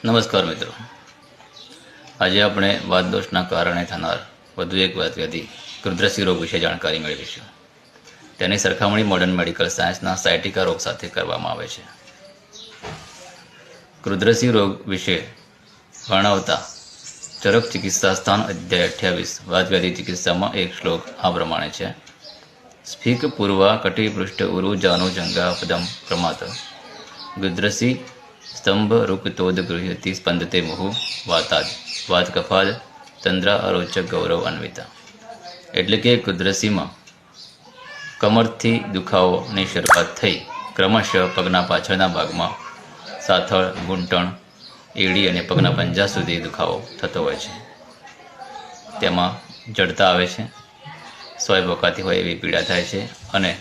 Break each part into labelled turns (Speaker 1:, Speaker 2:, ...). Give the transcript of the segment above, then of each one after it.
Speaker 1: નમસ્કાર મિત્રો, આજે આપણે વાત દોષના કારણે થનાર વધુ એક વાતવ્યાધિ કૃદ્રસી રોગ વિશે જાણકારી મેળવીશું. તેની સરખામણી મોડર્ન મેડિકલ સાયન્સના સાયટિકા રોગ સાથે કરવામાં આવે છે. કૃદ્રસી રોગ વિશે વર્ણવતા ચરક ચિકિત્સા સ્થાન અધ્યાય 28 વાતવ્યાધિ ચિકિત્સામાં એક શ્લોક આ પ્રમાણે છે. સ્ફિક પૂર્વા કટિપૃષ્ઠ ઉરુ જાનુ જંગા પદમ પ્રમાત કૃદ્રસી સ્તંભ રૂપતોદ ગૃહ્યતિ સ્પંદતે મુહુ વાતાદ વાત કફાદ તંદ્રા અરોચક ગૌરવ અન્વિતા. એટલે કે કૃદ્રસીમાં કમરથી દુખાવોની શરૂઆત થઈ ક્રમશઃ પગના પાછળના ભાગમાં સાથળ, ઘૂંટણ, એડી અને પગના પંજા સુધી દુખાવો થતો હોય છે. તેમાં જડતા આવે છે, સોય ભોકાતી હોય એવી પીડા થાય છે અને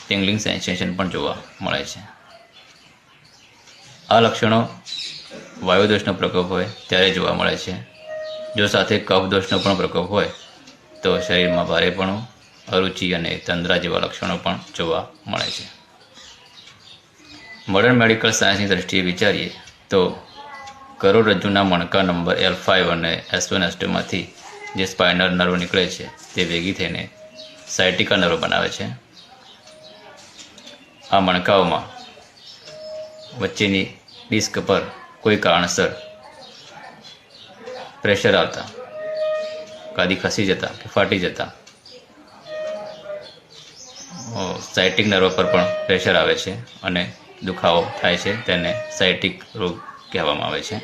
Speaker 1: ટિંગલિંગ સેન્સેશન પણ જોવા મળે છે. આ લક્ષણો વાયુદોષનો પ્રકોપ હોય ત્યારે જોવા મળે છે. જો સાથે કફદોષનો પણ પ્રકોપ હોય તો શરીરમાં ભારેપણું, અરુચિ અને તંદ્રા જેવા લક્ષણો પણ જોવા મળે છે. મોડર્ન મેડિકલ સાયન્સની દ્રષ્ટિએ વિચારીએ તો કરોડરજ્જુના મણકા નંબર L5 અને S1 S2માંથી જે સ્પાઇનલ નર્વ નીકળે છે તે ભેગી થઈને સાયટિકા નર્વ બનાવે છે. આ મણકાઓમાં વચ્ચેની ડિસ્ક પર કોઈ કારણસર પ્રેશર આવતા, ગાદી ખસી જતા કે ફાટી જતા સાયટિક નર્વ પર પણ પ્રેશર આવે છે અને દુખાવો થાય છે. તેને સાયટિક રોગ કહેવામાં આવે છે.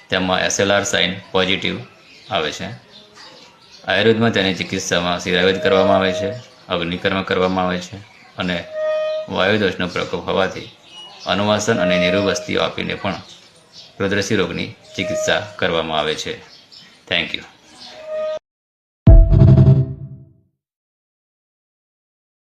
Speaker 1: તેમાં SLR સાઇન પોઝિટિવ આવે છે. આયુર્વેદમાં તેની ચિકિત્સામાં શિરાયુધ કરવામાં આવે છે, અગ્નિકર્મ કરવામાં આવે છે અને વાયુદોષનો પ્રકોપ હોવાથી અનુવાસન અને નિરોગસ્તીઓ આપીને પણ કૃદ્રસી રોગની ચિકિત્સા કરવામાં આવે છે. Thank you.